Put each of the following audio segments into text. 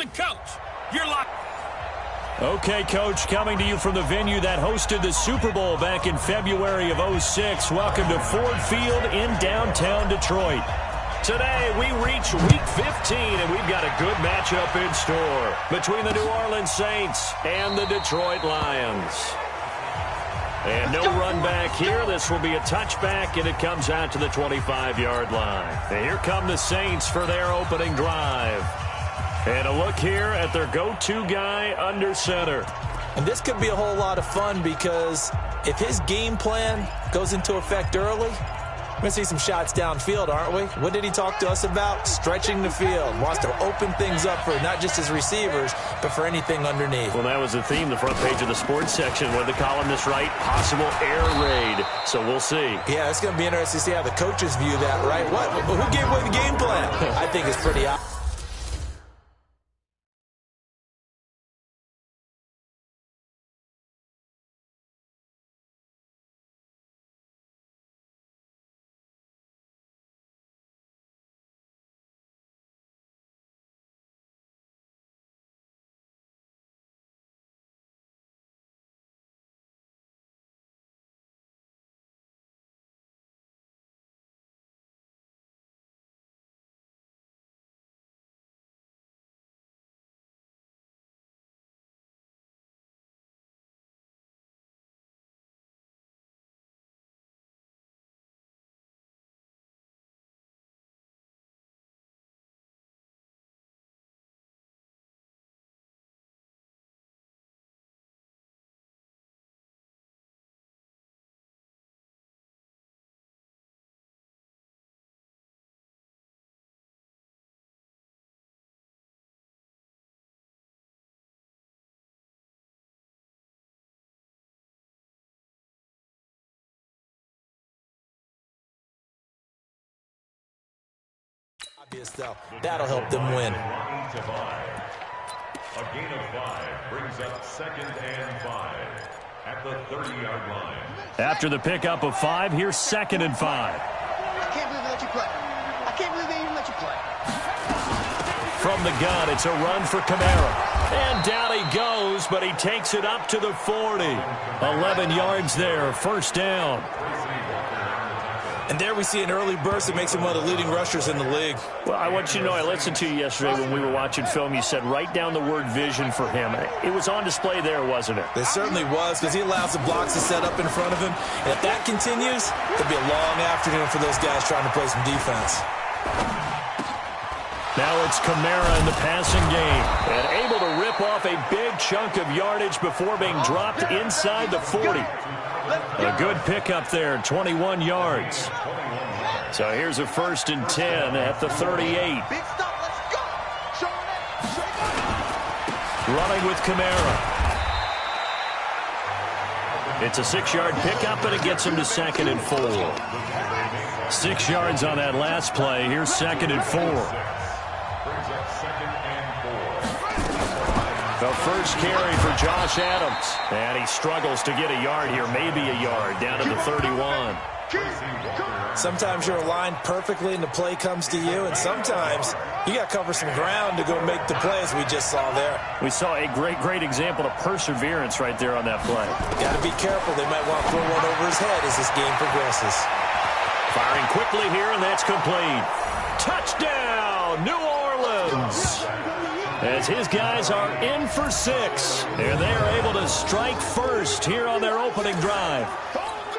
the coach. You're locked. Okay, Coach, coming to you from the venue that hosted the Super Bowl back in February of '06. Welcome to Ford Field in downtown Detroit. Today, we reach Week 15, and we've got a good matchup in store between the New Orleans Saints and the Detroit Lions. And no run back here. This will be a touchback, and it comes out to the 25-yard line. And here come the Saints for their opening drive. And a look here at their go-to guy under center. And this could be a whole lot of fun because if his game plan goes into effect early, we're going to see some shots downfield, aren't we? What did he talk to us about? Stretching the field. Wants to open things up for not just his receivers, but for anything underneath. Well, that was the theme, the front page of the sports section, where the columnists write possible air raid. So we'll see. Yeah, it's going to be interesting to see how the coaches view that, right? What? Who gave away the game plan? I think it's pretty obvious. Though. That'll help them win. A gain of 5 brings up 2nd and 5 at the 30-yard line. After the pickup of 5, here's 2nd and 5. I can't believe they let you play. I can't believe they even let you play. From the gun, it's a run for Kamara. And down he goes, but he takes it up to the 40. 11 yards there, first down. And there we see an early burst that makes him one of the leading rushers in the league. Well, I want you to know, I listened to you yesterday when we were watching film. You said write down the word vision for him. It was on display there, wasn't it? It certainly was, because he allows the blocks to set up in front of him. And if that continues, it'll be a long afternoon for those guys trying to play some defense. Now it's Kamara in the passing game. And able to rip off a big chunk of yardage before being dropped inside the 40. A good pickup there, 21 yards. So here's a 1st and 10 at the 38. Running with Kamara. It's a 6-yard pickup, and it gets him to 2nd and 4. 6 yards on that last play. Here's 2nd and 4. The first carry for Josh Adams. And he struggles to get a yard here, maybe a yard, down to the 31. Sometimes you're aligned perfectly and the play comes to you, and sometimes you got to cover some ground to go make the play, as we just saw there. We saw a great example of perseverance right there on that play. Got to be careful. They might want to throw one over his head as this game progresses. Firing quickly here, and that's complete. Touchdown, New Orleans! As his guys are in for 6, and they are able to strike first here on their opening drive.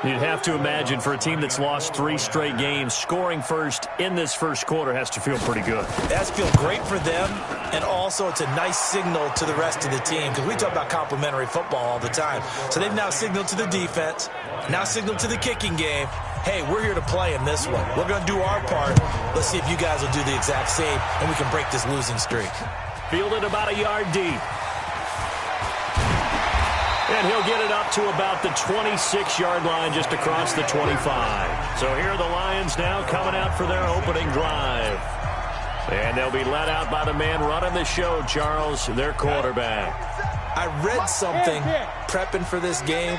You'd have to imagine for a team that's lost 3 straight games, scoring first in this first quarter has to feel pretty good. It has to feel great for them, and also it's a nice signal to the rest of the team, because we talk about complementary football all the time. So they've now signaled to the defense, now signaled to the kicking game, hey, we're here to play in this one. We're going to do our part. Let's see if you guys will do the exact same, and we can break this losing streak. Fielded about a yard deep. And he'll get it up to about the 26-yard line, just across the 25. So here are the Lions now coming out for their opening drive. And they'll be led out by the man running the show, Charles, their quarterback. I read something prepping for this game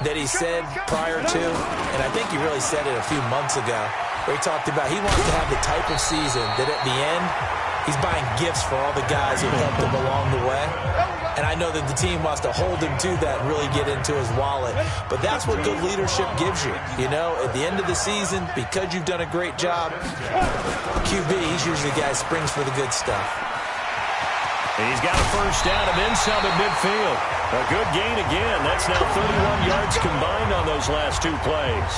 that he said prior to, and I think he really said it a few months ago, where he talked about he wants to have the type of season that at the end, He's buying gifts for all the guys who helped him along the way. And I know that the team wants to hold him to that and really get into his wallet. But that's what good leadership gives you. You know, at the end of the season, because you've done a great job, QB, he's usually the guy who springs for the good stuff. He's got a first down and then some at midfield. A good gain again. That's now 31 yards combined on those last two plays.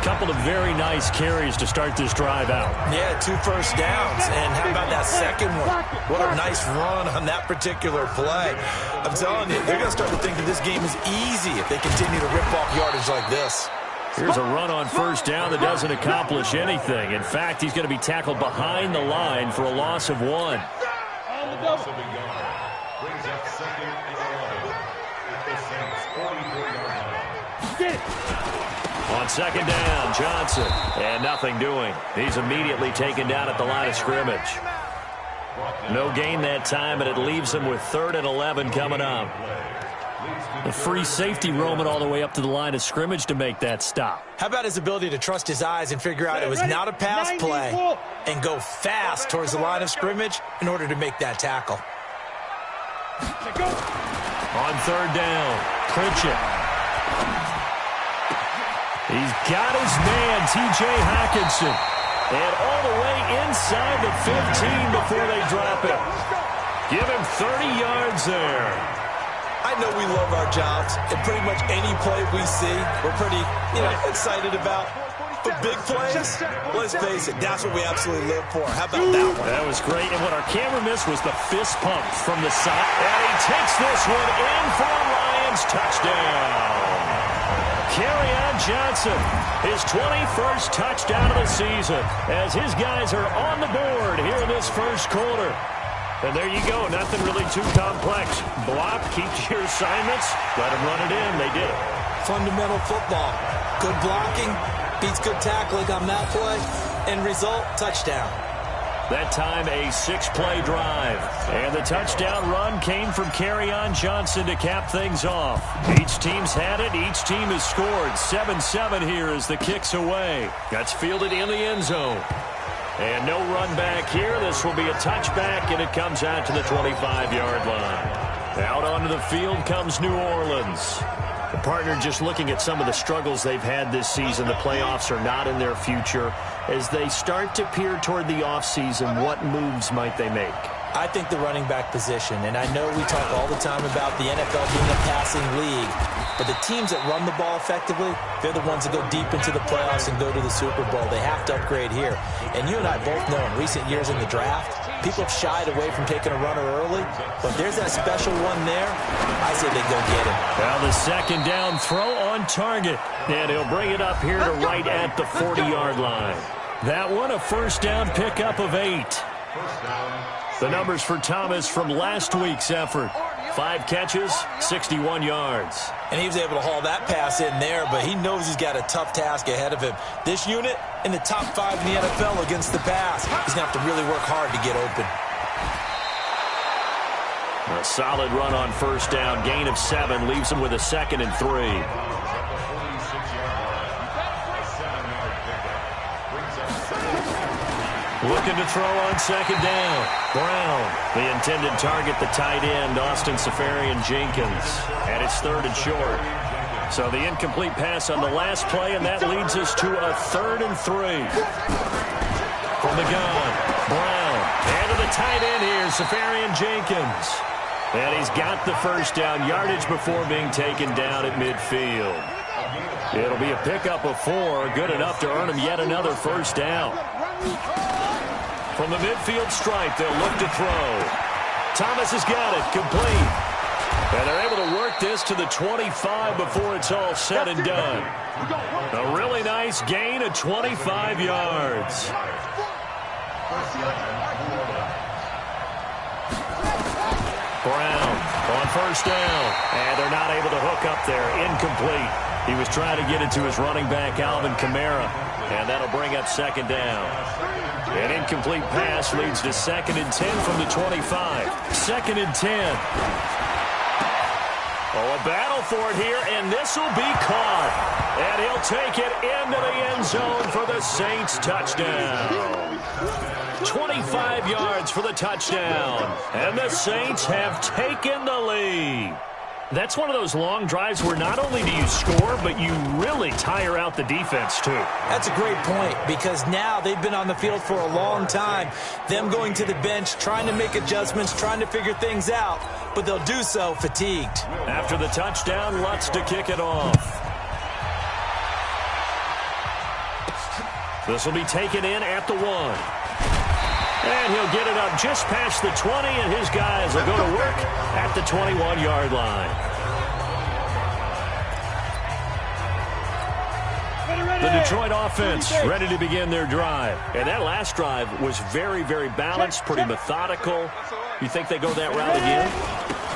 Couple of very nice carries to start this drive out. Yeah, 2 first downs. And how about that second one? What a nice run on that particular play. I'm telling you, they're going to start to think that this game is easy if they continue to rip off yardage like this. Here's a run on first down that doesn't accomplish anything. In fact, he's going to be tackled behind the line for a loss of 1. Loss of a yard. Brings up 2nd and 11 at the Saints' 44-yard line. On second down, Johnson. And nothing doing. He's immediately taken down at the line of scrimmage. No gain that time, and it leaves him with 3rd and 11 coming up. A free safety roaming all the way up to the line of scrimmage to make that stop. How about his ability to trust his eyes and figure out it was not a pass play and go fast towards the line of scrimmage in order to make that tackle. On 3rd down, Pritchett. He's got his man, T.J. Hockenson. And all the way inside the 15 before they drop it. Give him 30 yards there. I know we love our jobs, and pretty much any play we see, we're pretty, excited about. But big plays, let's face it, that's what we absolutely live for. How about that one? That was great, and what our camera missed was the fist pump from the side. And he takes this one in for a Lions touchdown. Kerryon Johnson, his 21st touchdown of the season, as his guys are on the board here in this first quarter. And there you go, nothing really too complex. Block, keep to your assignments, let them run it in. They did it. Fundamental football. Good blocking beats good tackling on that play. End result, touchdown. That time a 6-play drive. And the touchdown run came from Kerryon Johnson to cap things off. Each team's had it. Each team has scored. 7-7 here as the kick's away. That's fielded in the end zone. And no run back here. This will be a touchback, and it comes out to the 25-yard line. Out onto the field comes New Orleans. The partner just looking at some of the struggles they've had this season. The playoffs are not in their future. As they start to peer toward the offseason, what moves might they make? I think the running back position, and I know we talk all the time about the NFL being a passing league, but the teams that run the ball effectively, they're the ones that go deep into the playoffs and go to the Super Bowl. They have to upgrade here. And you and I both know in recent years in the draft, people have shied away from taking a runner early, but there's that special one there. I say they go get him. Now the second down throw on target, and he'll bring it up here to right at the 40-yard line. That one, a first down pickup of 8. The numbers for Thomas from last week's effort. 5 catches, 61 yards. And he was able to haul that pass in there, but he knows he's got a tough task ahead of him. This unit in the top 5 in the NFL against the pass. He's going to have to really work hard to get open. A solid run on first down. Gain of 7 leaves him with a 2nd and 3. Looking to throw on second down. Brown, the intended target, the tight end, Austin Seferian-Jenkins. And it's 3rd and short. So the incomplete pass on the last play, and that leads us to a 3rd and 3. From the gun, Brown. And to the tight end here, Seferian-Jenkins. And he's got the first down, yardage before being taken down at midfield. It'll be a pickup of 4, good enough to earn him yet another first down. From the midfield stripe, they'll look to throw. Thomas has got it, complete. And they're able to work this to the 25 before it's all said and done. A really nice gain of 25 yards. Brown on first down. And they're not able to hook up there. Incomplete. He was trying to get it to his running back, Alvin Kamara. And that'll bring up second down. An incomplete pass leads to 2nd and 10 from the 25. 2nd and 10. Oh, a battle for it here, and this will be caught. And he'll take it into the end zone for the Saints touchdown. 25 yards for the touchdown. And the Saints have taken the lead. That's one of those long drives where not only do you score, but you really tire out the defense, too. That's a great point, because now they've been on the field for a long time. Them going to the bench, trying to make adjustments, trying to figure things out, but they'll do so fatigued. After the touchdown, Lutz to kick it off. This will be taken in at the 1. And he'll get it up just past the 20, and his guys will go to work at the 21-yard line. The Detroit offense ready to begin their drive. And that last drive was very, very balanced, pretty methodical. You think they go that route again?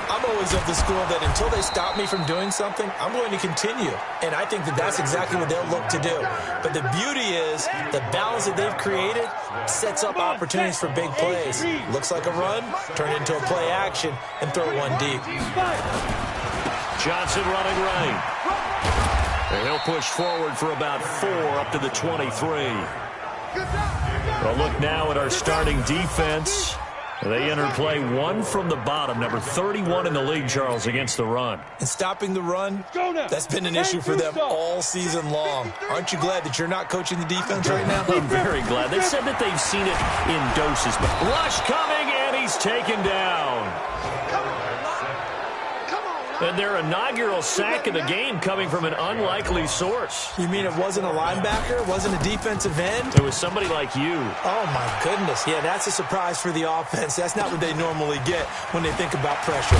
I'm always of the school that until they stop me from doing something, I'm going to continue. And I think that that's exactly what they'll look to do. But the beauty is the balance that they've created sets up opportunities for big plays. Looks like a run, turn it into a play action, and throw one deep. Johnson running right. And he'll push forward for about 4 up to the 23. Well, look now at our starting defense. They enter play 1 from the bottom, number 31 in the league, Charles, against the run. And stopping the run, that's been an issue for them all season long. Aren't you glad that you're not coaching the defense right now? I'm very glad. They said that they've seen it in doses. But rush coming, and he's taken down. And their inaugural sack of the game coming from an unlikely source. You mean it wasn't a linebacker? It wasn't a defensive end? It was somebody like you. Oh, my goodness. Yeah, that's a surprise for the offense. That's not what they normally get when they think about pressure.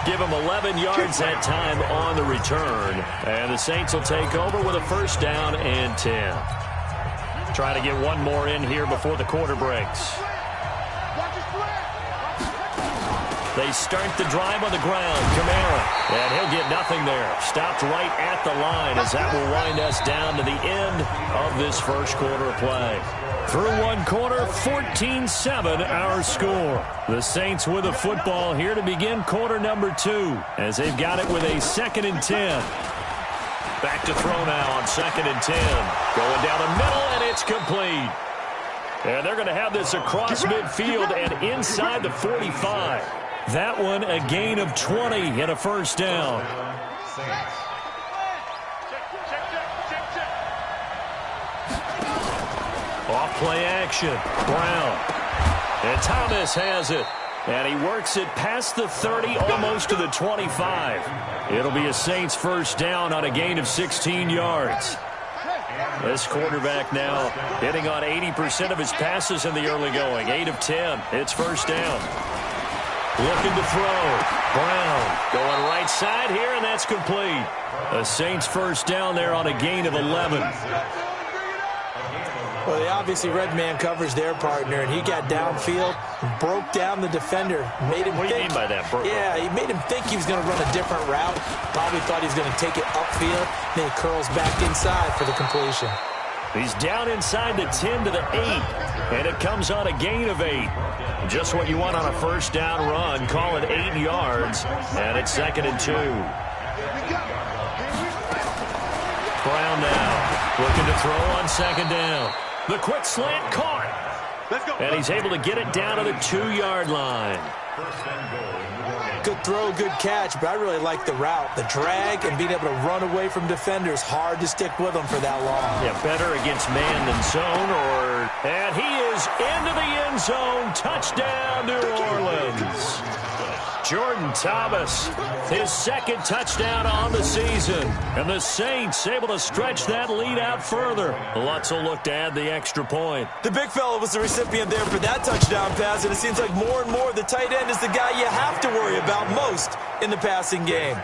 Give them 11 yards that time on the return. And the Saints will take over with a first down and 10. Trying to get one more in here before the quarter breaks. They start the drive on the ground. Kamara. And he'll get nothing there. Stopped right at the line as that will wind us down to the end of this first quarter of play. Through one quarter, 14-7 our score. The Saints with the football here to begin quarter number 2 as they've got it with a 2nd and 10. Back to throw now on 2nd and 10. Going down the middle, and it's complete. And they're going to have this across midfield and inside the 45. That one a gain of 20 and a first down. Off play action. Brown. And Thomas has it. And he works it past the 30, almost to the 25. It'll be a Saints first down on a gain of 16 yards. This quarterback now hitting on 80% of his passes in the early going. 8 of 10. It's first down. Looking to throw. Brown going right side here, and that's complete. A Saints first down there on a gain of 11. Well, they obviously red man covers their partner, and he got downfield, broke down the defender, made him What do you mean by that? Yeah, he made him think he was going to run a different route. Probably thought he was going to take it upfield. Then he curls back inside for the completion. He's down inside the 10 to the 8, and it comes on a gain of 8. Just what you want on a first down run. Call it 8 yards, and it's 2nd and 2. Brown now looking to throw on 2nd down. The quick slant caught. And he's able to get it down to the 2-yard line. Good throw, good catch, but I really like the route. The drag and being able to run away from defenders, hard to stick with them for that long. Yeah, better against man than zone. And he is into the end zone. Touchdown, New Orleans. Jordan Thomas, his 2nd touchdown on the season. And the Saints able to stretch that lead out further. Lutz will look to add the extra point. The big fella was the recipient there for that touchdown pass, and it seems like more and more the tight end is the guy you have to worry about most in the passing game.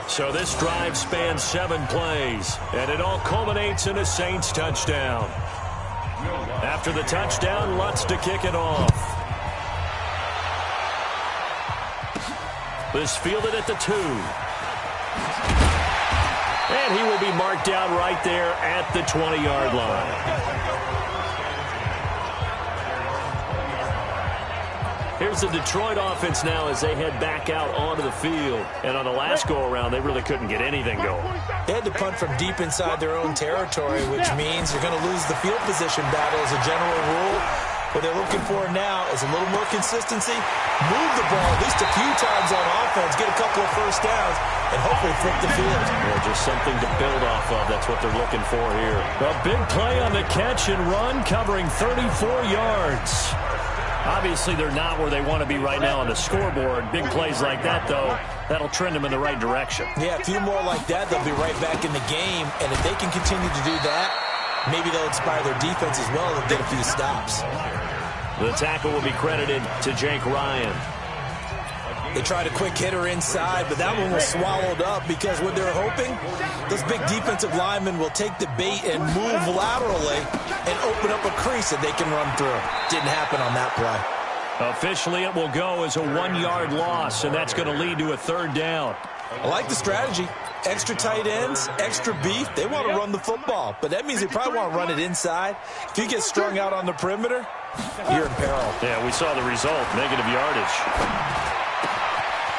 So this drive spans 7 plays, and it all culminates in a Saints touchdown. After the touchdown, Lutz to kick it off. This fielded at the 2. And he will be marked down right there at the 20-yard line. Here's the Detroit offense now as they head back out onto the field. And on the last go-around, they really couldn't get anything going. They had to punt from deep inside their own territory, which means you're going to lose the field position battle as a general rule. What they're looking for now is a little more consistency, move the ball at least a few times on offense, get a couple of first downs, and hopefully flip the field. Yeah, just something to build off of. That's what they're looking for here. A big play on the catch and run, covering 34 yards. Obviously, they're not where they want to be right now on the scoreboard. Big plays like that, though, that'll trend them in the right direction. Yeah, a few more like that, they'll be right back in the game. And if they can continue to do that, maybe they'll inspire their defense as well and get a few stops. The tackle will be credited to Jake Ryan. They tried a quick hitter inside, but that one was swallowed up because what they're hoping, those big defensive linemen will take the bait and move laterally and open up a crease that they can run through. Didn't happen on that play. Officially, it will go as a 1-yard loss, and that's going to lead to a third down. I like the strategy. Extra tight ends, extra beef. They want to run the football, but that means they probably want to run it inside. If you get strung out on the perimeter, you're in peril. Yeah, we saw the result, negative yardage.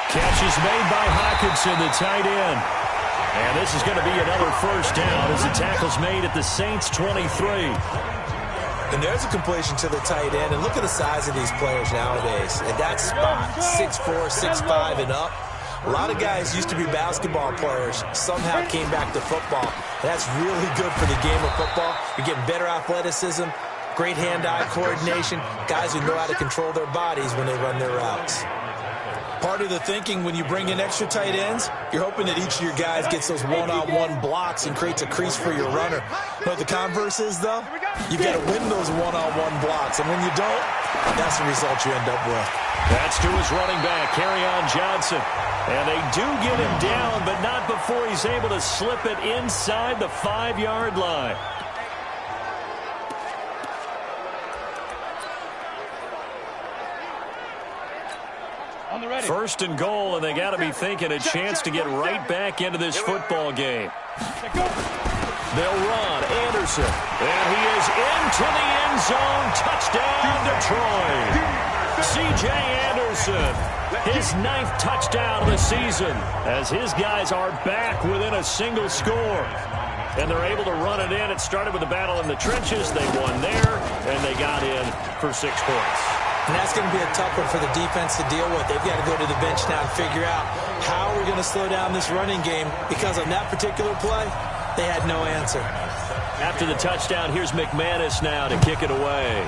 Catch is made by Hockenson, the tight end. And this is going to be another first down as the tackle's made at the Saints' 23. And there's a completion to the tight end. And look at the size of these players nowadays. At that spot, 6'4", 6'5", and up. A lot of guys used to be basketball players, somehow came back to football. And that's really good for the game of football. You're getting better athleticism, great hand-eye coordination, guys who know how to control their bodies when they run their routes. Part of the thinking when you bring in extra tight ends, you're hoping that each of your guys gets those one-on-one blocks and creates a crease for your runner. You know what the converse is, though? You've got to win those one-on-one blocks, and when you don't, that's the result you end up with. That's to his running back, Kerryon Johnson. And they do get him down, but not before he's able to slip it inside the 5-yard line. First and goal, and they got to be thinking a chance to get right back into this football game. They'll run. Anderson. And he is into the end zone. Touchdown, Detroit. C.J. Anderson, his 9th touchdown of the season, as his guys are back within a single score. And they're able to run it in. It started with a battle in the trenches. They won there, and they got in for 6 points. And that's going to be a tough one for the defense to deal with. They've got to go to the bench now and figure out how we're going to slow down this running game, because on that particular play, they had no answer. After the touchdown, here's McManus now to kick it away.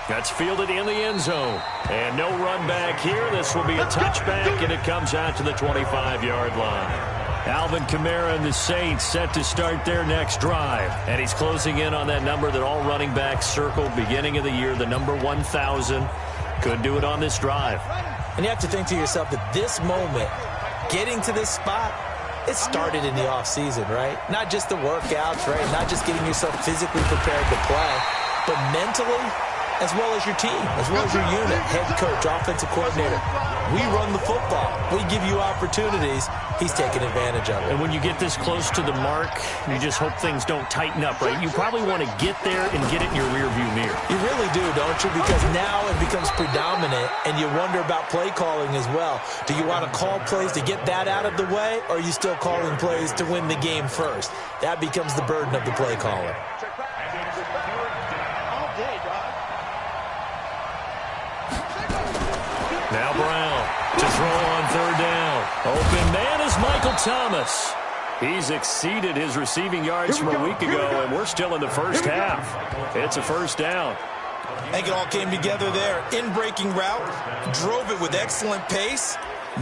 That's fielded in the end zone. And no run back here. This will be a touchback, and it comes out to the 25-yard line. Alvin Kamara and the Saints set to start their next drive. And he's closing in on that number that all running backs circled beginning of the year, the number 1,000. Could do it on this drive. And you have to think to yourself that this moment, getting to this spot, it started in the offseason, right? Not just the workouts, right? Not just getting yourself physically prepared to play, but mentally, as well as your team, as well as your unit, head coach, offensive coordinator. We run the football. We give you opportunities. He's taking advantage of it. And when you get this close to the mark, you just hope things don't tighten up, right? You probably want to get there and get it in your rearview mirror. You really do, don't you? Because now it becomes predominant, and you wonder about play calling as well. Do you want to call plays to get that out of the way, or are you still calling plays to win the game first? That becomes the burden of the play caller. Now Brown to throw on 3rd down. Open man is Michael Thomas. He's exceeded his receiving yards from a week ago, and we're still in the first half. It's a first down. I think it all came together there. In-breaking route, drove it with excellent pace.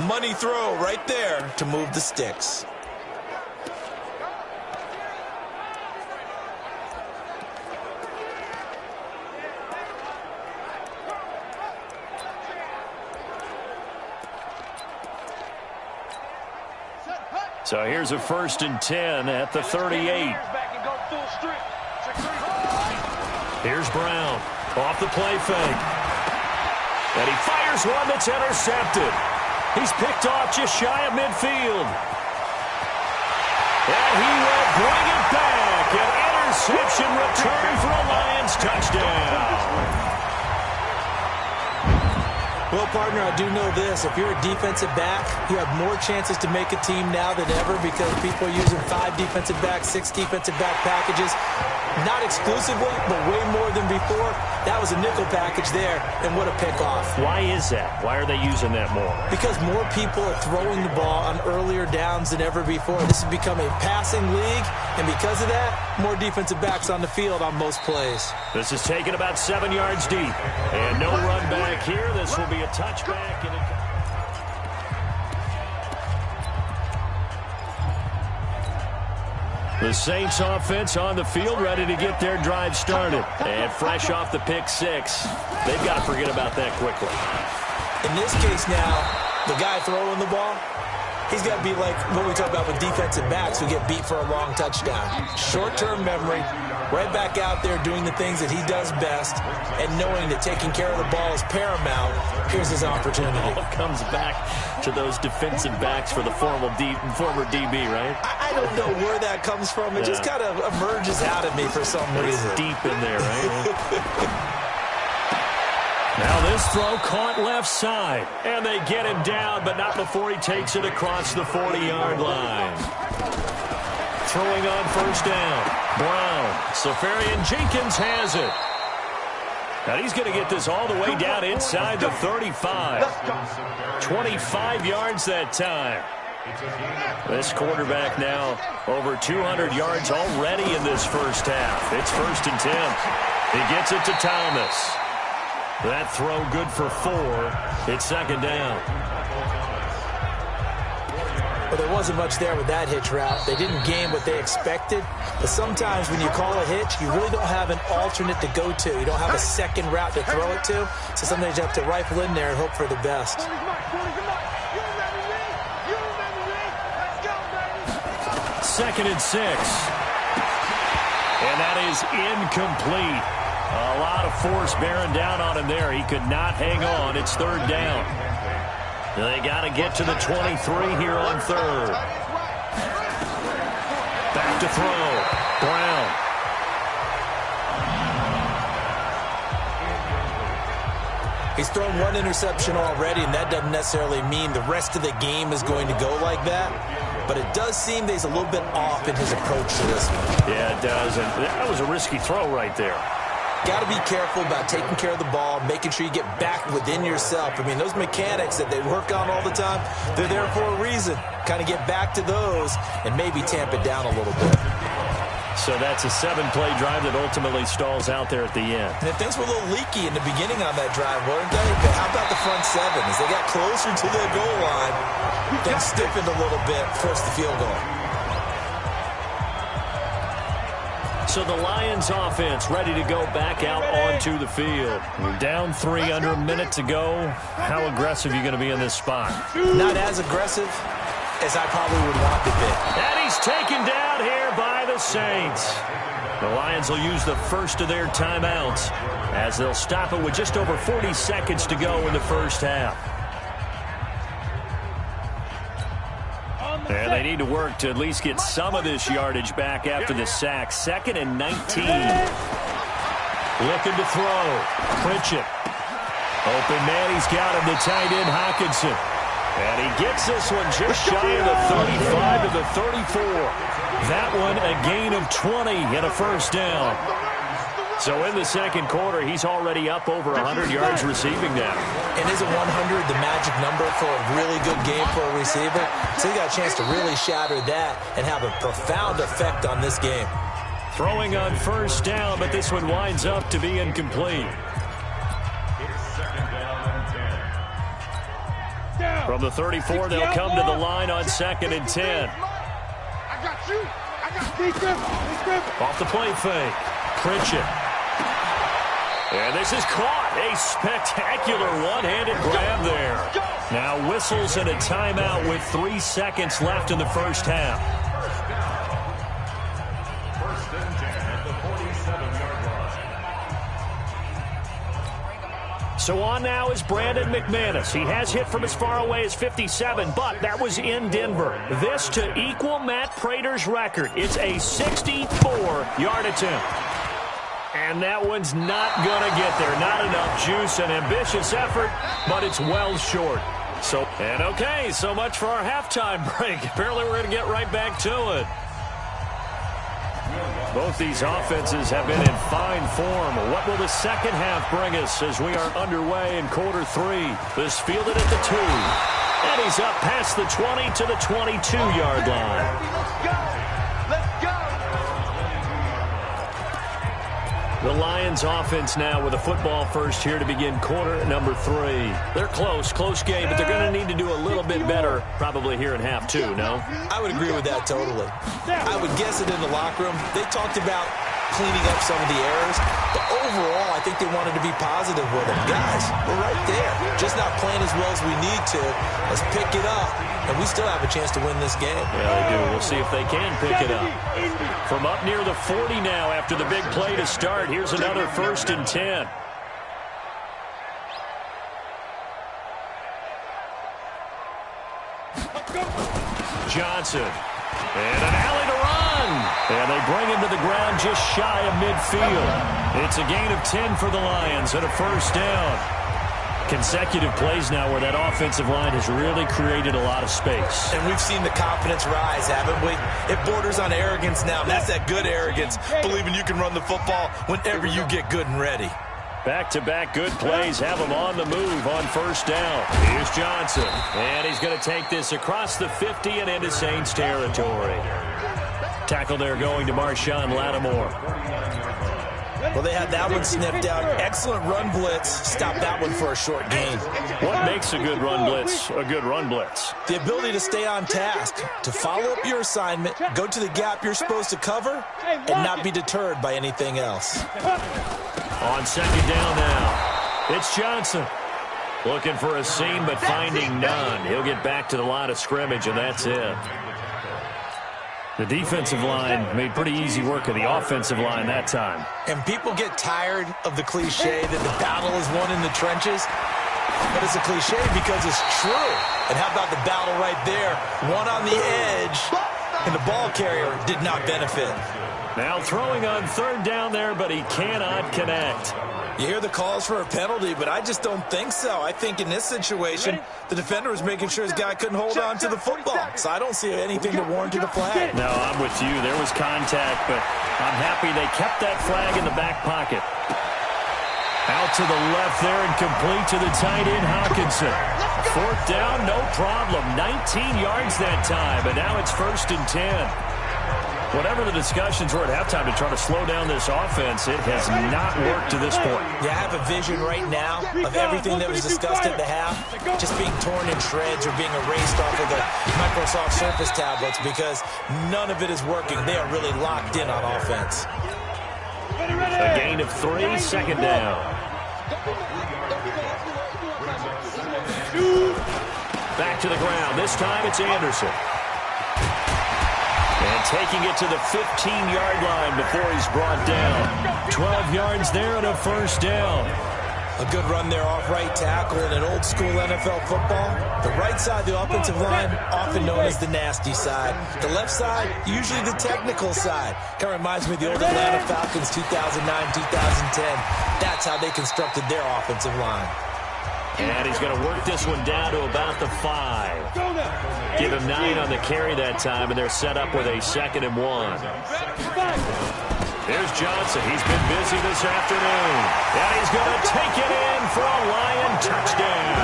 Money throw right there to move the sticks. So here's a 1st and 10 at the 38. Here's Brown off the play fake. And he fires one that's intercepted. He's picked off just shy of midfield. And he will bring it back. An interception return for a Lions touchdown. Well, partner, I do know this. If you're a defensive back, you have more chances to make a team now than ever because people are using 5 defensive backs, 6 defensive back packages. Not exclusively, but way more than before. That was a nickel package there, and what a pickoff. Why is that? Why are they using that more? Because more people are throwing the ball on earlier downs than ever before. This has become a passing league, and because of that, more defensive backs on the field on most plays. This is taken about 7 yards deep. And no run back here. This will be a touchback. And the Saints offense on the field, ready to get their drive started. And fresh off the pick 6. They've got to forget about that quickly. In this case now, the guy throwing the ball, he's got to be like what we talk about with defensive backs who get beat for a long touchdown. Short-term memory, right back out there doing the things that he does best, and knowing that taking care of the ball is paramount. Here's his opportunity. It all comes back to those defensive backs for the former DB, right? I don't know where that comes from. It just kind of emerges out of me for some reason. It's deep in there, right? Now this throw caught left side, and they get him down, but not before he takes it across the 40-yard line. Throwing on first down. Brown. Safarian Jenkins has it. Now he's going to get this all the way down inside the 35. 25 yards that time. This quarterback now over 200 yards already in this first half. It's 1st and 10. He gets it to Thomas. That throw good for 4. It's 2nd down. Well, there wasn't much there with that hitch route. They didn't gain what they expected. But sometimes when you call a hitch, you really don't have an alternate to go to. You don't have a second route to throw it to. So sometimes you have to rifle in there and hope for the best. 2nd and 6. And that is incomplete. A lot of force bearing down on him there. He could not hang on. It's 3rd down. They got to get to the 23 here on 3rd. Back to throw. Brown. He's thrown 1 interception already, and that doesn't necessarily mean the rest of the game is going to go like that. But it does seem that he's a little bit off in his approach to this one. Yeah, it does. And that was a risky throw right there. Got to be careful about taking care of the ball, making sure you get back within yourself. I mean, those mechanics that they work on all the time, they're there for a reason. Kind of get back to those and maybe tamp it down a little bit. So that's a 7-play drive that ultimately stalls out there at the end. And things were a little leaky in the beginning on that drive, weren't they? But how about the front 7? As they got closer to their goal line, things stiffened a little bit, forced the field goal. So the Lions offense ready to go back out onto the field. We're down 3 under a minute to go. How aggressive are you going to be in this spot? Not as aggressive as I probably would want to be. And he's taken down here by the Saints. The Lions will use the first of their timeouts as they'll stop it with just over 40 seconds to go in the first half. And they need to work to at least get some of this yardage back after the sack. 2nd and 19. Looking to throw. Pritchett. Open man, he's got him, the tight end Hawkinson. And he gets this one just shy of the 35 to the 34. That one a gain of 20 and a first down. So in the second quarter, he's already up over 100 yards receiving now. And isn't 100 the magic number for a really good game for a receiver? So he got a chance to really shatter that and have a profound effect on this game. Throwing on first down, but this one winds up to be incomplete. From the 34, they'll come to the line on 2nd and 10. I got you. I got Off the play fake. Pritchett. And this is caught. A spectacular one-handed grab there. Now whistles and a timeout with 3 seconds left in the first half. 1st and 10 at the 47-yard line. So on now is Brandon McManus. He has hit from as far away as 57, but that was in Denver. This to equal Matt Prater's record. It's a 64-yard attempt. And that one's not going to get there. Not enough juice. An ambitious effort, but it's well short. So much for our halftime break. Apparently we're going to get right back to it. Both these offenses have been in fine form. What will the second half bring us as we are underway in quarter 3? This fielded at the 2. And he's up past the 20 to the 22-yard line. Let's go. Let's go. The Lions offense now with a football first here to begin quarter number 3. They're close game, but they're going to need to do a little bit better probably here in half 2, no? I would agree with that totally. I would guess it in the locker room. They talked about cleaning up some of the errors, but overall, I think they wanted to be positive with them. Guys, we're right there. Just not playing as well as we need to. Let's pick it up, and we still have a chance to win this game. Yeah, they do. We'll see if they can pick it up. From up near the 40 now after the big play to start, here's another 1st and 10. Johnson. And an alley to run. And they bring him to the ground just shy of midfield. It's a gain of 10 for the Lions and a 1st down. Consecutive plays now where that offensive line has really created a lot of space. And we've seen the confidence rise, haven't we? It borders on arrogance now, and that's that good arrogance, believing you can run the football whenever you get good and ready. Back-to-back good plays have him on the move on 1st down. Here's Johnson, and he's going to take this across the 50 and into Saints territory. Tackle there going to Marshawn Lattimore. Well, they had that one sniffed out. Excellent run blitz. Stop that one for a short gain. What makes a good run blitz a good run blitz? The ability to stay on task, to follow up your assignment, go to the gap you're supposed to cover, and not be deterred by anything else. On 2nd down now, it's Johnson. Looking for a seam, but finding none. He'll get back to the line of scrimmage, and that's it. The defensive line made pretty easy work of the offensive line that time. And people get tired of the cliche that the battle is won in the trenches. But it's a cliche because it's true. And how about the battle right there? One on the edge, and the ball carrier did not benefit. Now throwing on 3rd down there, but he cannot connect. You hear the calls for a penalty, but I just don't think so. I think in this situation, the defender was making sure his guy couldn't hold on to the football. So I don't see anything that warranted a flag. No, I'm with you. There was contact, but I'm happy they kept that flag in the back pocket. Out to the left there and complete to the tight end, Hawkinson. 4th down, no problem. 19 yards that time, but now it's 1st and 10. Whatever the discussions were at halftime to try to slow down this offense, it has not worked to this point. Yeah, I have a vision right now of everything that was discussed at the half just being torn in shreds or being erased off of the Microsoft Surface tablets because none of it is working. They are really locked in on offense. A gain of 3, 2nd down. Back to the ground. This time it's Anderson. And taking it to the 15-yard line before he's brought down. 12 yards there and a 1st down. A good run there off right tackle in an old-school NFL football. The right side, the offensive line, often known as the nasty side. The left side, usually the technical side. Kind of reminds me of the old Atlanta Falcons 2009, 2010. That's how they constructed their offensive line. And he's going to work this one down to about the 5. Give him 9 on the carry that time, and they're set up with a 2nd and 1. There's Johnson. He's been busy this afternoon. And he's going to take it in for a Lion touchdown.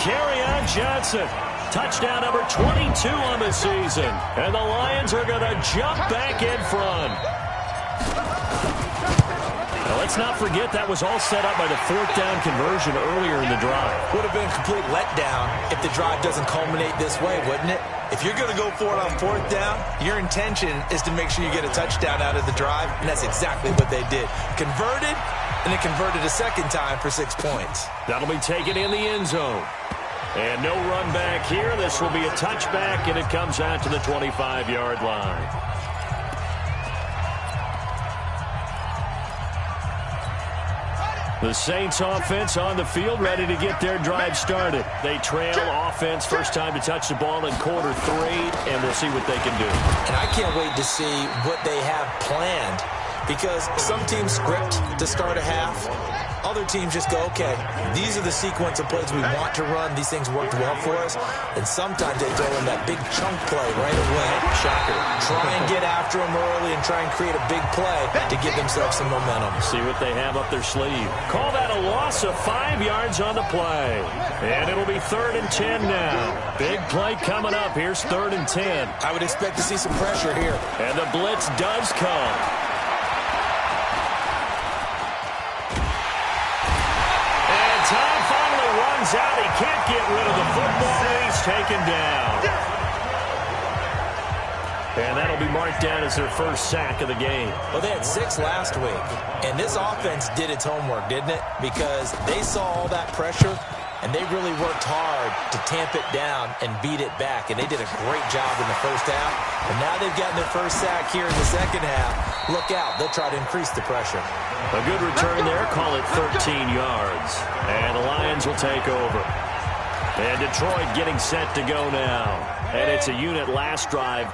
Kerryon Johnson. Touchdown number 22 on the season. And the Lions are going to jump back in front. Now, let's not forget that was all set up by the 4th down conversion earlier in the drive. Would have been a complete letdown if the drive doesn't culminate this way, wouldn't it? If you're going to go for it on 4th down, your intention is to make sure you get a touchdown out of the drive, and that's exactly what they did. Converted, and they converted a 2nd time for 6 points. That'll be taken in the end zone. And no run back here. This will be a touchback, and it comes out to the 25-yard line. The Saints offense on the field, ready to get their drive started. They trail offense, first time to touch the ball in quarter 3, and we'll see what they can do. And I can't wait to see what they have planned because some teams script to start a half. Other teams just go, okay, these are the sequence of plays we want to run. These things worked well for us. And sometimes they throw in that big chunk play right away. Shocker. Try and get after them early and try and create a big play to give themselves some momentum. See what they have up their sleeve. Call that a loss of 5 yards on the play. And it'll be 3rd and 10 now. Big play coming up. Here's 3rd and 10. I would expect to see some pressure here. And the blitz does come. And time finally runs out. He can't get rid of the football, and he's taken down. And that'll be marked down as their first sack of the game. Well, they had 6 last week. And this offense did its homework, didn't it? Because they saw all that pressure, and they really worked hard to tamp it down and beat it back. And they did a great job in the first half. And now they've gotten their first sack here in the second half. Look out. They'll try to increase the pressure. A good return there. Call it 13 yards. And the Lions will take over. And Detroit getting set to go now. And it's a unit last drive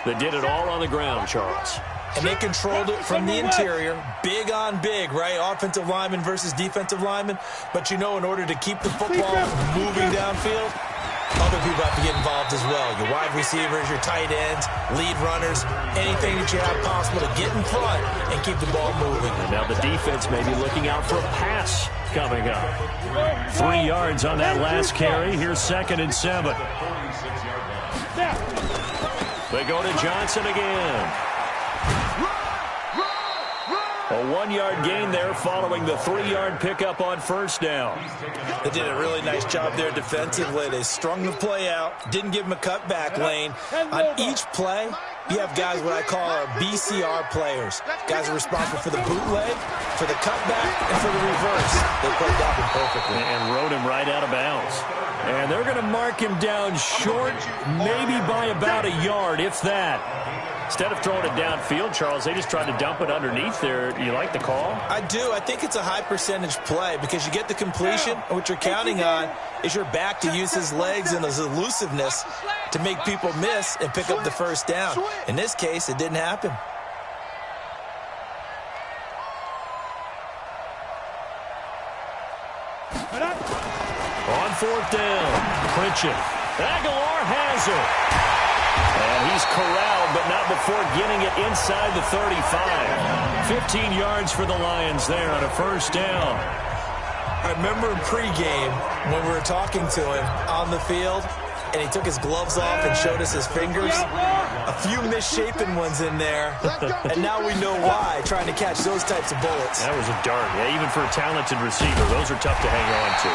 that did it all on the ground, Charles. And they controlled it from the interior, big on big, right? Offensive lineman versus defensive lineman. But, you know, in order to keep the football moving downfield, other people have to get involved as well. Your wide receivers, your tight ends, lead runners, anything that you have possible to get in front and keep the ball moving. And now the defense may be looking out for a pass coming up. 3 yards on that last carry. Here's 2nd and 7. They go to Johnson again. A 1-yard gain there following the 3-yard pickup on first down. They did a really nice job there defensively. They strung the play out, didn't give him a cutback lane. On each play, you have guys what I call our BCR players. Guys are responsible for the bootleg, for the cutback, and for the reverse. They played that one perfectly. And rode him right out of bounds. And they're going to mark him down short, maybe by about a yard, if that. Instead of throwing it downfield, Charles, they just tried to dump it underneath there. Do you like the call? I do. I think it's a high-percentage play because you get the completion, and what you're counting on is your back to use his legs and his elusiveness to make people miss and pick up the first down. In this case, it didn't happen. On 4th down, Pritchett. Aguilar has it. And he's corralled, but not before getting it inside the 35. 15 yards for the Lions there on a first down. I remember in pregame when we were talking to him on the field, and he took his gloves off and showed us his fingers. A few misshapen ones in there, and now we know why, trying to catch those types of bullets. That was a dart. Yeah, even for a talented receiver, those are tough to hang on to.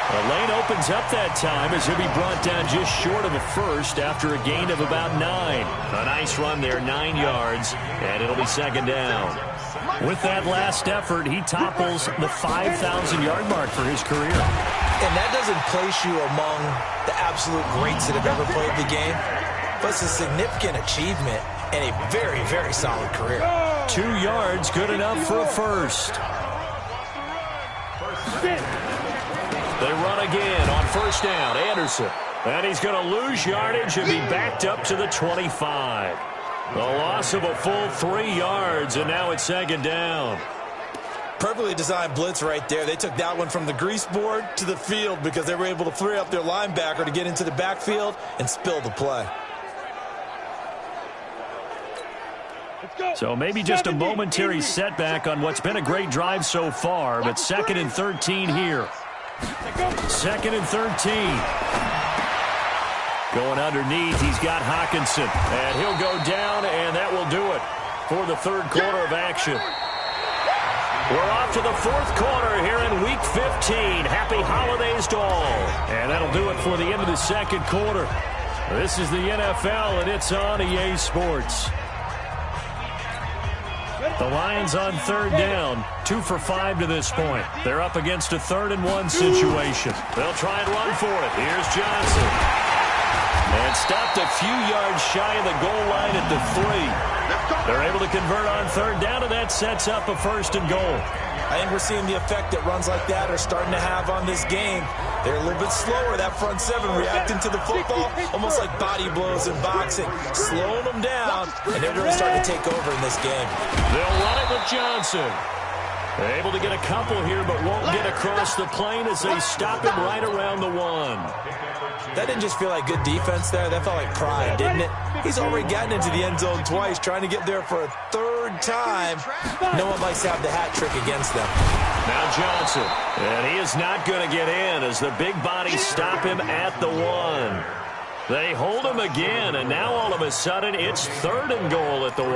The lane opens up that time as he'll be brought down just short of a first after a gain of about 9. A nice run there, 9 yards, and it'll be 2nd down. With that last effort, he topples the 5,000-yard mark for his career. And that doesn't place you among the absolute greats that have ever played the game, but it's a significant achievement and a very, very solid career. 2 yards, good enough for a first. They run again on first down. Anderson. And he's going to lose yardage and be backed up to the 25. The loss of a full 3 yards, and now it's 2nd down. Perfectly designed blitz right there. They took that one from the grease board to the field because they were able to free up their linebacker to get into the backfield and spill the play. So maybe just a momentary setback on what's been a great drive so far, but 2nd and 13 here. 2nd and 13. Going underneath, he's got Hawkinson. And he'll go down, and that will do it for the 3rd quarter of action. We're off to the 4th quarter here in Week 15. Happy holidays to all. And that'll do it for the end of the 2nd quarter. This is the NFL, and it's on EA Sports. The Lions on 3rd down, 2 for 5 to this point. They're up against a 3rd and 1 situation. They'll try and run for it. Here's Johnson. And stopped a few yards shy of the goal line at the 3. They're able to convert on 3rd down, and that sets up a 1st and goal. I think we're seeing the effect that runs like that are starting to have on this game. They're a little bit slower, that front seven, reacting to the football, almost like body blows in boxing, slowing them down, and they're really starting to take over in this game. They'll run it with Johnson. Able to get a couple here, but won't get across the plane as they stop him right around the 1. That didn't just feel like good defense there. That felt like pride, didn't it? He's already gotten into the end zone twice, trying to get there for a third time. No one likes to have the hat trick against them. Now Johnson, and he is not going to get in as the big bodies stop him at the 1. They hold him again, and now all of a sudden it's 3rd and goal at the 1.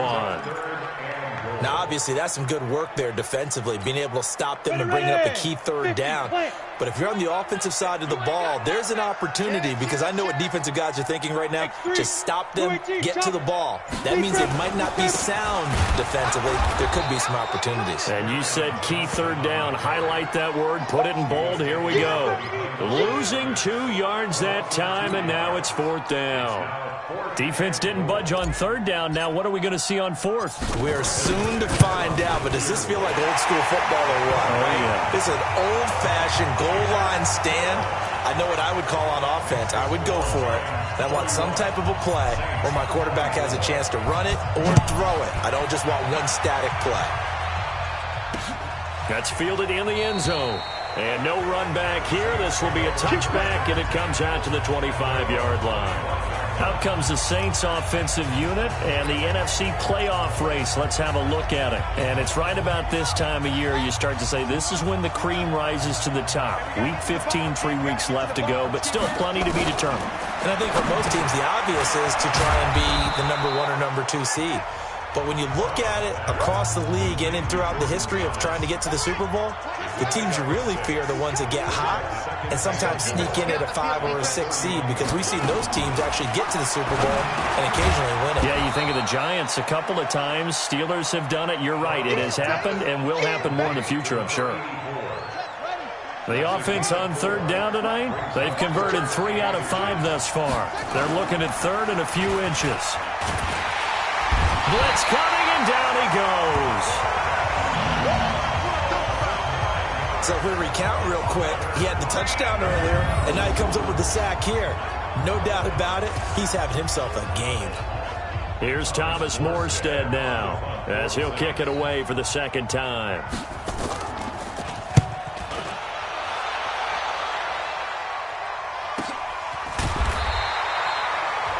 Now, obviously, that's some good work there defensively, being able to stop them and bring up a key 3rd down. But if you're on the offensive side of the ball, there's an opportunity, because I know what defensive guys are thinking right now. Just stop them, get to the ball. That means it might not be sound defensively. There could be some opportunities. And you said key 3rd down. Highlight that word, put it in bold. Here we go. Losing 2 yards that time, and now it's 4th down. Defense didn't budge on 3rd down. Now what are we going to see on 4th? We're soon to find out, but does this feel like old school football or what? Oh, yeah. This is an old-fashioned goal line stand. I know what I would call on offense. I would go for it. And I want some type of a play where my quarterback has a chance to run it or throw it. I don't just want one static play. That's fielded in the end zone. And no run back here. This will be a touchback, and it comes out to the 25-yard line. Out comes the Saints offensive unit and the NFC playoff race. Let's have a look at it. And it's right about this time of year you start to say this is when the cream rises to the top. Week 15, 3 weeks left to go, but still plenty to be determined. And I think for most teams, the obvious is to try and be the number 1 or number 2 seed. But when you look at it across the league and throughout the history of trying to get to the Super Bowl, the teams you really fear are the ones that get hot and sometimes sneak in at a 5 or a 6 seed, because we've seen those teams actually get to the Super Bowl and occasionally win it. Yeah, you think of the Giants a couple of times. Steelers have done it. You're right. It has happened and will happen more in the future, I'm sure. The offense on 3rd down tonight, they've converted 3 out of 5 thus far. They're looking at 3rd and a few inches. Blitz coming, and down he goes. So if we recount real quick, he had the touchdown earlier, and now he comes up with the sack here. No doubt about it, he's having himself a game. Here's Thomas Morstead now, as he'll kick it away for the 2nd time.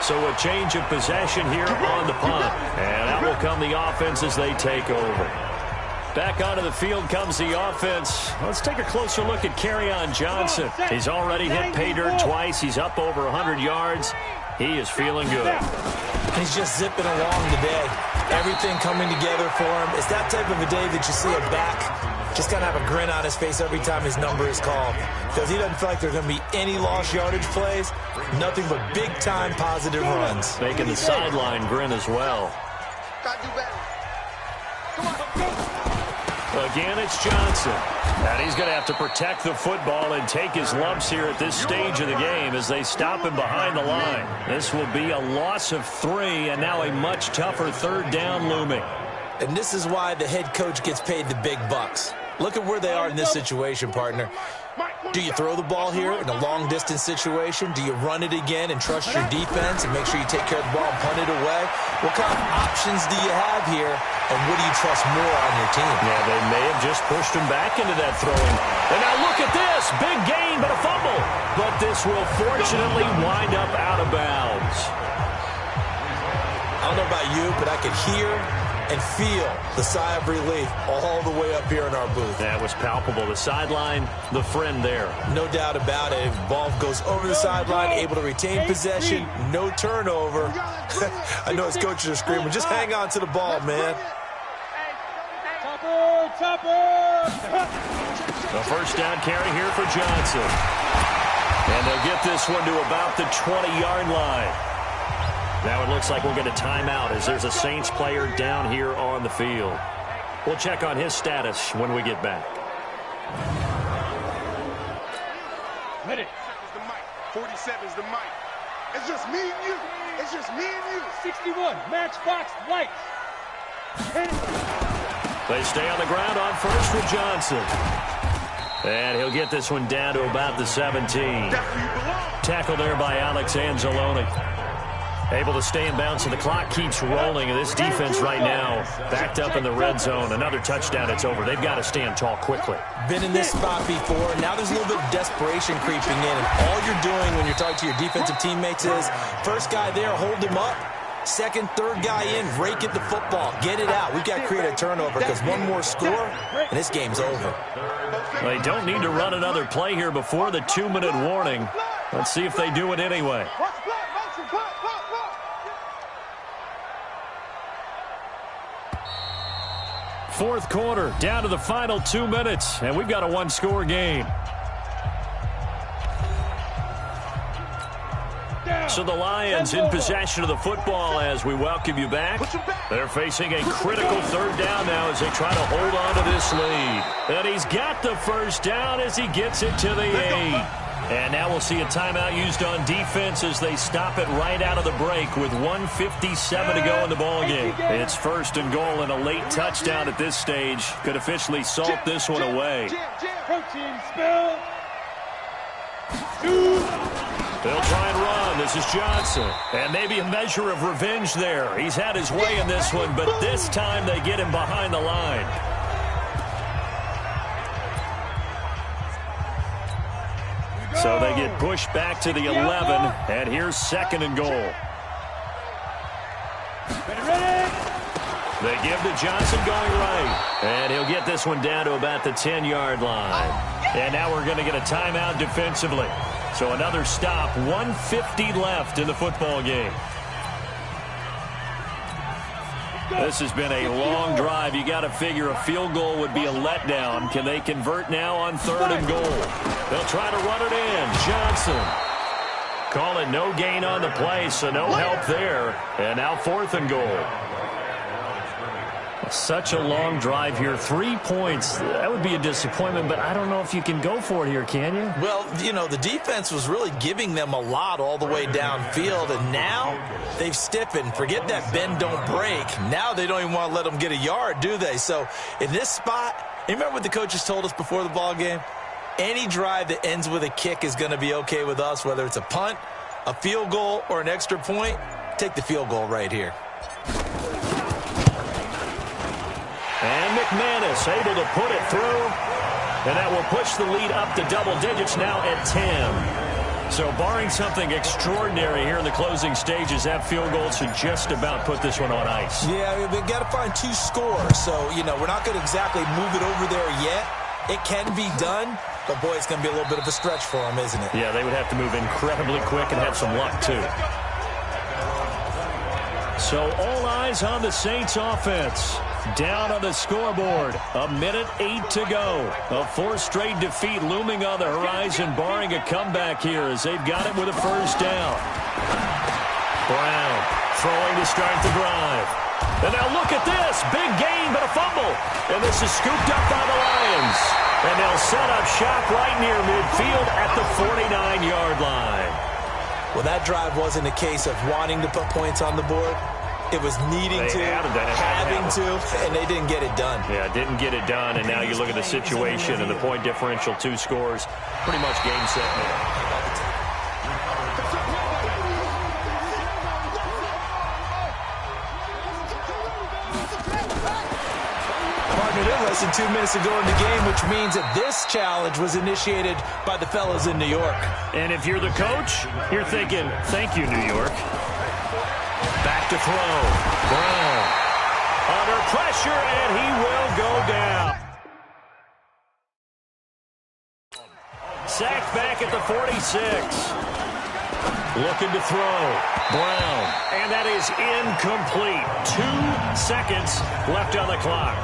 So a change of possession here on the punt. And out will come the offense as they take over. Back onto the field comes the offense. Let's take a closer look at Kerryon Johnson. He's already hit pay dirt twice. He's up over 100 yards. He is feeling good. He's just zipping along today. Everything coming together for him. It's that type of a day that you see a back just kind of have a grin on his face every time his number is called, because he doesn't feel like there's going to be any lost yardage plays, nothing but big-time positive runs. Making the sideline grin as well. Gotta do better. Come on. Again, it's Johnson. And he's going to have to protect the football and take his lumps here at this stage of the game as they stop him behind the line. This will be a loss of 3, and now a much tougher 3rd down looming. And this is why the head coach gets paid the big bucks. Look at where they are in this situation, partner. Do you throw the ball here in a long-distance situation? Do you run it again and trust your defense and make sure you take care of the ball and punt it away? What kind of options do you have here, and what do you trust more on your team? Yeah, they may have just pushed him back into that throwing. And now look at this. Big gain, but a fumble. But this will fortunately wind up out of bounds. I don't know about you, but I could hear and feel the sigh of relief all the way up here in our booth. That was palpable. The sideline, the friend there. No doubt about it. Ball goes over the sideline, able to retain possession, no turnover. I know his coaches are screaming, just hang on to the ball, man. The first down carry here for Johnson. And they'll get this one to about the 20-yard line. Now it looks like we'll get a timeout as there's a Saints player down here on the field. We'll check on his status when we get back. Ready. 47's the mic. It's just me and you. It's just me and you. 61, matchbox lights. They stay on the ground on first with Johnson. And he'll get this one down to about the 17. Tackle there by Alex Anzalone. Able to stay in bounds, and the clock keeps rolling. And this defense right now backed up in the red zone. Another touchdown, it's over. They've got to stand tall quickly. Been in this spot before. Now there's a little bit of desperation creeping in. And all you're doing when you're talking to your defensive teammates is, first guy there, hold him up. Second, third guy in, rake at the football. Get it out. We've got to create a turnover because one more score, and this game's over. They don't need to run another play here before the 2-minute warning. Let's see if they do it anyway. Fourth quarter, down to the final 2 minutes, and we've got a one-score game. So the Lions in possession of the football as we welcome you back. They're facing a critical third down now as they try to hold on to this lead. And he's got the first down as he gets it to the 8. And now we'll see a timeout used on defense as they stop it right out of the break with 1:57 to go in the ballgame. It's first and goal, and a late touchdown at this stage could officially salt this one away. They'll try and run. This is Johnson. And maybe a measure of revenge there. He's had his way in this one, but this time they get him behind the line. So they get pushed back to the 11, and here's second and goal. They give to Johnson going right, and he'll get this one down to about the 10-yard line. And now we're going to get a timeout defensively. So another stop, 1:50 left in the football game. This has been a long drive. You got to figure a field goal would be a letdown. Can they convert now on third and goal? They'll try to run it in. Johnson. Call it no gain on the play, so no help there. And now fourth and goal. Such a long drive here. 3 points. That would be a disappointment, but I don't know if you can go for it here, can you? Well, you know, the defense was really giving them a lot all the way downfield, and now they've stiffened. Forget that bend, don't break. Now they don't even want to let them get a yard, do they? So in this spot, you remember what the coaches told us before the ball game? Any drive that ends with a kick is going to be okay with us, whether it's a punt, a field goal, or an extra point. Take the field goal right here. And McManus able to put it through. And that will push the lead up to double digits now at 10. So barring something extraordinary here in the closing stages, that field goal should just about put this one on ice. Yeah, we've got to find 2 scores. So, you know, we're not going to exactly move it over there yet. It can be done, but boy, it's going to be a little bit of a stretch for them, isn't it? Yeah, they would have to move incredibly quick and have some luck, too. So all eyes on the Saints offense. Down on the scoreboard. 1:08 to go. A 4th straight defeat looming on the horizon, barring a comeback here as they've got it with a first down. Brown throwing to start the drive. And now look at this. Big gain, but a fumble. And this is scooped up by the Lions. And they'll set up shop right near midfield at the 49-yard line. Well, that drive wasn't a case of wanting to put points on the board. It was needing to, having to, and they didn't get it done. Yeah, didn't get it done, and now you look at the situation and the point differential, 2 scores, pretty much game, set, match. Less than 2 minutes to go in the game, which means that this challenge was initiated by the fellows in New York. And if you're the coach, you're thinking, thank you, New York. Back to throw. Brown. Under pressure, and he will go down. Sacked back at the 46. Looking to throw. Brown. And that is incomplete. 2 seconds left on the clock.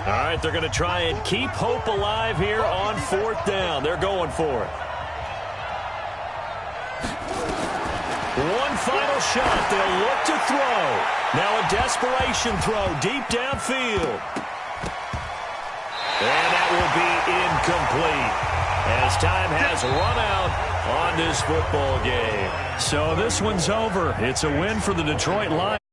All right, they're going to try and keep hope alive here on 4th down. They're going for it. One final shot. They'll look to throw. Now a desperation throw deep downfield. And that will be incomplete, as time has run out on this football game. So this one's over. It's a win for the Detroit Lions.